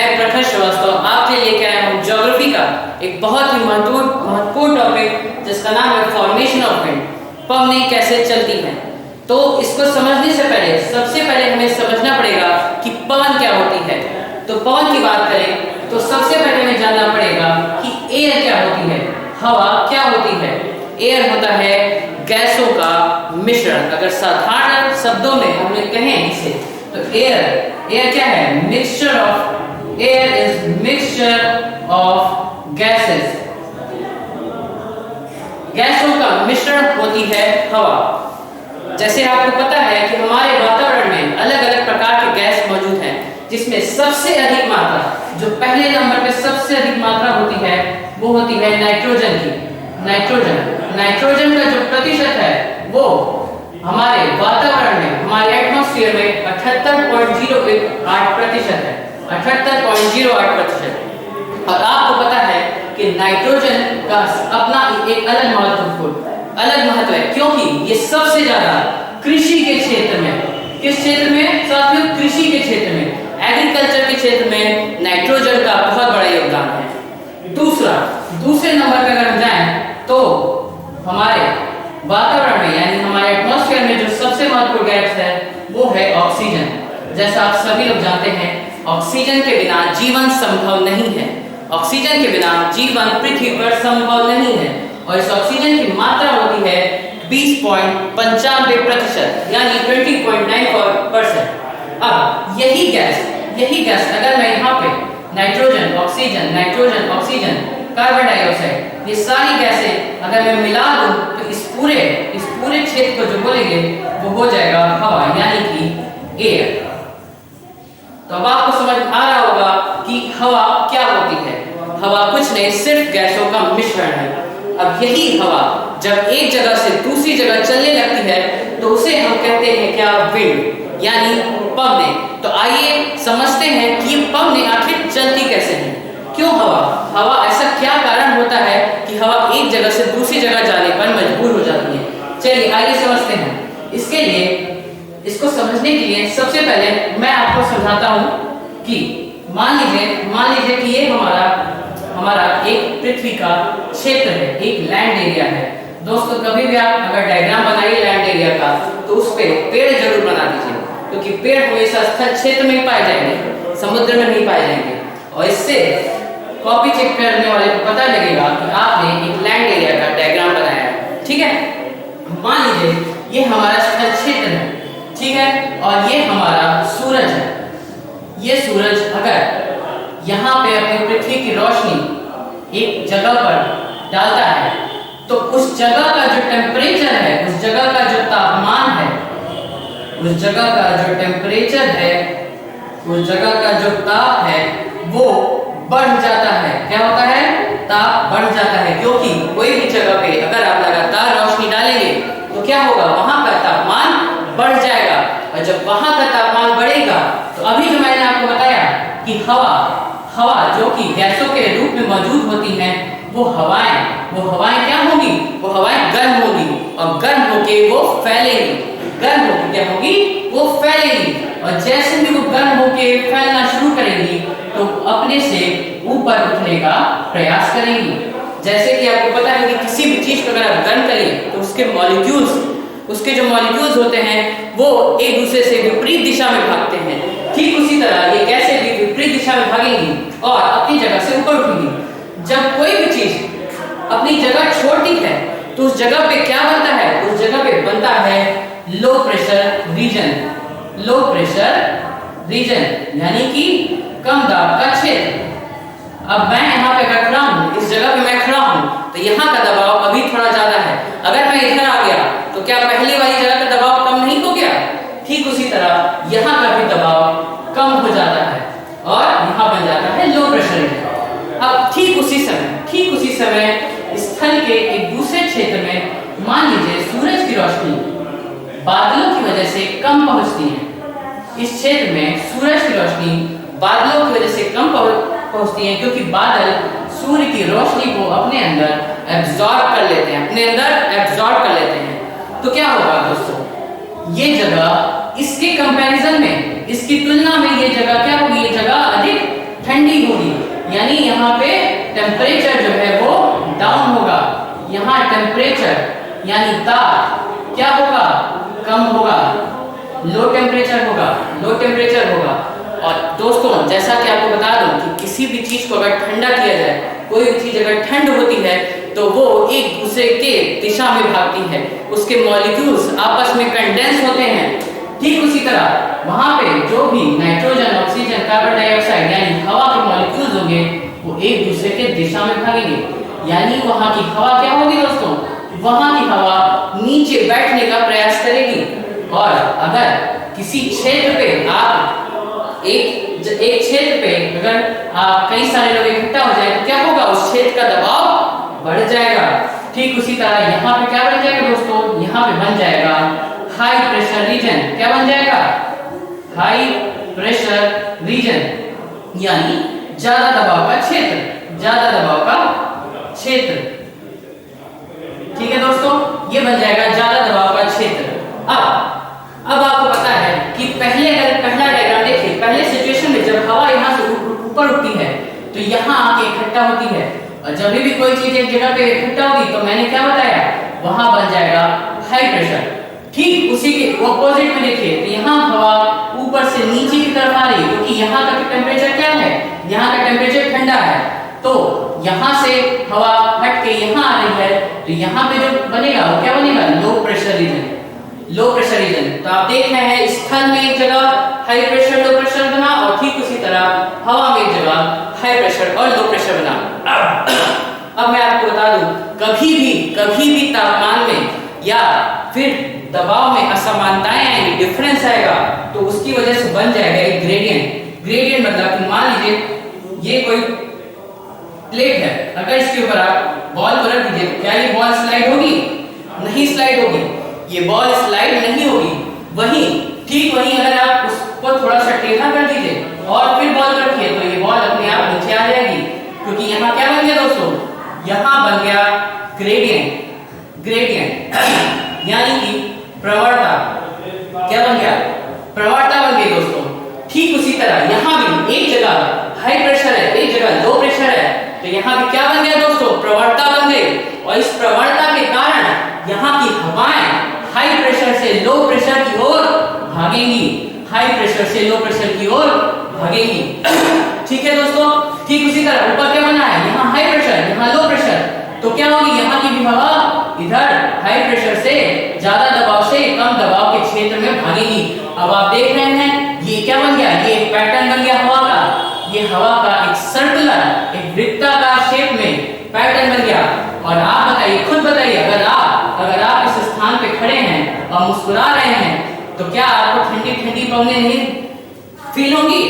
मैं प्रखर श्रीवास्तव आपके लिए लेकर आया हूँ ज्योग्राफी का एक बहुत ही महत्वपूर्ण टॉपिक जिसका नाम है फॉर्मेशन ऑफ विंड। पवनें कैसे चलती हैं। तो इसको समझने से पहले सबसे पहले हमें समझना पड़ेगा कि पवन क्या होती है। तो पवन की बात करें तो सबसे पहले हमें जानना पड़ेगा कि एयर क्या होती है, हवा क्या होती है। एयर होता है गैसों का मिश्रण। अगर साधारण शब्दों में हम लोग कहें इसे तो एयर क्या है, mixture of, air is mixture of gases. गैसों का मिश्रण होती है हवा। जैसे आपको पता है कि हमारे वातावरण में अलग अलग प्रकार के गैस मौजूद हैं, जिसमें सबसे अधिक मात्रा, जो पहले नंबर पे सबसे अधिक मात्रा होती है वो होती है नाइट्रोजन की। नाइट्रोजन का जो प्रतिशत है वो हमारे वातावरण में, हमारे एटमॉस्फेयर में 78.08% है। 78.08%। और आपको पता है कि नाइट्रोजन का अपना एक अलग महत्व है, क्योंकि ये सबसे ज्यादा कृषि के क्षेत्र में, किस क्षेत्र में साथियों, कृषि के क्षेत्र में, एग्रीकल्चर के क्षेत्र में नाइट्रोजन का बहुत बड़ा योगदान है। दूसरे नंबर पर अगर हम जाएं तो हमारे वातावरण में यानी हमारे एटमॉस्फेयर में जो सबसे महत्वपूर्ण गैस है वो है ऑक्सीजन। जैसा आप सभी लोग जानते हैं, ऑक्सीजन के बिना जीवन संभव नहीं है। ऑक्सीजन के बिना जीवन पृथ्वी पर संभव नहीं है। और इस ऑक्सीजन की मात्रा होती है 20.95% यानी 20.94%। अब यही गैस अगर मैं यहाँ पे नाइट्रोजन, ऑक्सीजन, कार्बन डाइऑक्साइड, ये सारी गैसें अगर मैं मिला दूं तो इस पूरे क्षेत्र को जो बोलेंगे वो हो जाएगा हवा यानी कि एयर। तो अब आपको समझ आ रहा होगा कि हवा क्या होती है। हवा कुछ नहीं, सिर्फ गैसों का मिश्रण है। अब यही हवा जब एक जगह से दूसरी जगह चलने लगती है तो उसे हम कहते हैं क्या, विंड यानी पवनें। तो आइए समझते हैं कि ये पवनें आखिर चलती कैसे हैं। क्यों हवा ऐसा क्या कारण होता है कि हवा एक जगह से दूसरी जगह जाने पर मजबूर हो जाती है। चलिए आइए समझते हैं। इसके लिए, इसको समझने के लिए सबसे पहले मैं आपको समझाता हूं कि मान लीजिए कि ये हमारा एक पृथ्वी का क्षेत्र है, एक लैंड एरिया है। दोस्तों कभी भी आप अगर डायग्राम बनाइए लैंड एरिया का तो उस पे पेड़ जरूर बना दीजिए, क्योंकि पेड़ हमेशा स्थल क्षेत्र में ही पाए जाएंगे, समुद्र में नहीं पाए जाएंगे। और इससे कॉपी चेक करने वाले को पता लगेगा कि आपने एक लैंड एरिया का डायग्राम बनाया है। ठीक है, मान लीजिए ये हमारा स्थल क्षेत्र है, ठीक है, और ये हमारा सूरज है। ये सूरज अगर यहाँ पे अपनी पृथ्वी की रोशनी एक जगह पर डालता है तो उस जगह का जो टेम्परेचर है, उस जगह का जो तापमान है, उस जगह का जो टेम्परेचर है, उस जगह का जो ताप है वो बढ़ जाता है। क्या होता है, ताप बढ़ जाता है। क्योंकि कोई भी जगह पे अगर आप लगातार रोशनी डालेंगे तो क्या होगा, वहां का तापमान बढ़ जाएगा। और जब वहां का तापमान बढ़ेगा तो अभी जो मैंने आपको बताया कि हवा जो कि गैसों के रूप में मौजूद होती हैं, वो हवाएं क्या होंगी, वो हवाएं गर्म होंगी और गर्म होके वो फैलेंगी। गर्म होके क्या होगी, वो फैलेंगी। और जैसे भी वो गर्म होके फैलना शुरू करेंगी तो अपने से ऊपर उठने का प्रयास करेंगी। जैसे कि आपको पता है कि किसी भी चीज को अगर आप गर्म करें तो उसके जो मॉलिक्यूल्स होते हैं वो एक दूसरे से विपरीत दिशा में भागते हैं। ठीक उसी तरह ये गैसें भी विपरीत दिशा में भागेंगी और अपनी जगह से ऊपर उठेंगी। जब कोई भी चीज अपनी जगह छोड़ती है तो उस जगह पे क्या बनता है, उस जगह पे बनता है लो प्रेशर रीजन यानी कि कम दाब का क्षेत्र। अब मैं यहाँ पे खड़ा हूँ, इस जगह पे मैं खड़ा हूँ तो यहाँ का दबाव अभी थोड़ा ज्यादा है। अगर मैं इधर आ गया तो क्या पहली वाली जगह का दबाव कम नहीं हो गया। ठीक उसी तरह यहाँ का भी दबाव कम हो जाता है और यहाँ बन जाता है लो प्रेशर रीजन। अब ठीक उसी समय स्थल के एक दूसरे क्षेत्र में मान लीजिए सूरज की रोशनी बादलों की वजह से कम पहुंचती है। इस क्षेत्र में सूरज की रोशनी बादलों की वजह से कम पहुंचती है, क्योंकि बादल सूर्य की रोशनी को अपने अंदर एब्जॉर्ब कर लेते हैं। तो क्या होगा दोस्तों, ये जगह इसके कंपैरिजन में, इसकी तुलना में ये जगह क्या होगी, ये जगह अधिक ठंडी ठंडी होगी, यानी यहाँ पे टेम्परेचर जो है वो डाउन होगा। यहाँ टेम्परेचर यानी ताप क्या होगा, कम होगा, लो टेम्परेचर होगा, लो टेम्परेचर होगा। और दोस्तों जैसा कि आपको बता दूं कि किसी भी चीज को अगर ठंडा किया जाए, कोई भी चीज अगर ठंड होती है तो वो एक दूसरे के दिशा में भागती है, उसके मॉलिक्यूल्स आपस में कंडेंस होते हैं। ठीक उसी तरह वहां पे जो भी नाइट्रोजन, ऑक्सीजन, कार्बन डाइऑक्साइड यानी हवा के मॉलिक्यूल्स होंगे वो एक दूसरे के दिशा में भागेंगे, यानी वहां की हवा क्या होगी दोस्तों, वहां की हवा नीचे बैठने का प्रयास करेगी। और अगर किसी क्षेत्र पे आप एक क्षेत्र पे अगर कई सारे लोग इकट्ठा हो जाए तो क्या होगा, उस क्षेत्र का दबाव बढ़ जाएगा। ठीक उसी तरह यहाँ पे क्या बन जाएगा दोस्तों, यहाँ पे बन जाएगा हाई प्रेशर रीजन। क्या बन जाएगा, हाई प्रेशर रीजन, यानी ज्यादा दबाव का क्षेत्र, ज्यादा दबाव का क्षेत्र। ठीक है दोस्तों, ये बन जाएगा ज्यादा दबाव का क्षेत्र। अब आपको पता है कि पहले अगर पहला डायग्राम देखिए, पहले सिचुएशन में जब हवा यहाँ से ऊपर उठती है तो यहाँ आके इकट्ठा होती है, और जब भी कोई चीज एक जगह पे इकट्ठा होगी तो मैंने क्या बताया, वहां बन जाएगा हाई प्रेशर। ठीक उसी के ऑपोजिट में देखिए तो यहाँ हवा ऊपर से नीचे की तरफ आ रही है, क्योंकि यहाँ का टेम्परेचर क्या है, यहाँ का टेम्परेचर ठंडा है, तो यहाँ से हवा हट के यहाँ आ रही है, तो यहाँ पे जो बनेगा वो क्या बनेगा, low pressure region, low pressure region. तो आप देख रहे हैं स्थल में एक जगह हाई प्रेशर लो प्रेशर बना, और ठीक उसी तरह हवा में एक जगह हाई प्रेशर और लो प्रेशर बना। अब मैं आपको बता दूं, कभी भी तापमान में या फिर दबाव में असमानताएं आएंगी, डिफरेंस आएगा, तो उसकी वजह से बन जाएगा एक ग्रेडियंट। ग्रेडियंट मतलब कि मान लीजिए ये कोई प्लेट है, अगर इसके ऊपर आप बॉल को रख दीजिए तो क्या ये बॉल स्लाइड होगी, नहीं स्लाइड होगी, ये बॉल स्लाइड नहीं होगी। ठीक वहीं अगर आप उसको थोड़ा सा टेढ़ा कर दीजिए और फिर बॉल रखिए तो ये बॉल अपने आप नीचे आ जाएगी, क्योंकि यहाँ क्या बन गया दोस्तों, यहाँ बन गया ग्रेडियंट यानी कि प्रवणता। क्या बन गया, प्रवणता बन गई दोस्तों। ठीक उसी तरह यहाँ भी एक जगह हाई प्रेशर है, एक जगह लो प्रेशर है, तो यहाँ भी क्या बन गया दोस्तों, प्रवणता बन गई। और इस प्रवणता के कारण यहाँ की हवाएं हाई प्रेशर से लो प्रेशर की ओर भागेंगी, हाई प्रेशर से लो प्रेशर की ओर भागेंगी। ठीक है दोस्तों, ठीक उसी तरह ऊपर क्या बना है, यहाँ हाई प्रेशर, यहाँ लो प्रेशर, तो क्या होगी, यहाँ की भी हवा इधर हाई प्रेशर से ज्यादा दबाव से कम दबाव के क्षेत्र में भागेगी। अब आप देख रहे हैं ये क्या बन गया, ये एक पैटर्न बन गया हवा का, ये हवा का एक सर्कुलर, एक वृत्ताकार शेप में पैटर्न बन गया। और आप बताइए, खुद बताइए, अगर आप इस स्थान पे खड़े हैं और मुस्कुरा रहे हैं तो क्या आपको ठंडी ठंडी पवनें नहीं फील होंगी?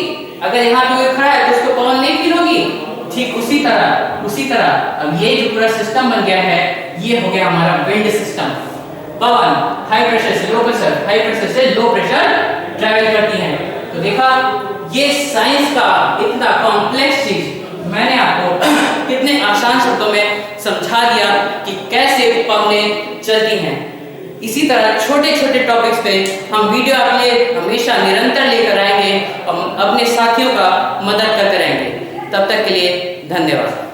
अगर यहाँ कोई खड़ा है तो उसको पवन नहीं फील होगी। ठीक उसी तरह अब ये जो पूरा सिस्टम बन गया है, ये हो गया हमारा विंड सिस्टम। पवन हाई प्रेशर से लो प्रेशर, हाई प्रेशर से लो प्रेशर ट्रैवल करती है। तो देखा, ये साइंस का इतना कॉम्प्लेक्स चीज मैंने आपको कितने आसान शब्दों में समझा दिया कि कैसे पवनें चलती हैं। इसी तरह छोटे छोटे टॉपिक्स पे हम वीडियो आपके लिए हमेशा निरंतर लेकर आएंगे और अपने साथियों का मदद करते रहेंगे। तब तक के लिए धन्यवाद।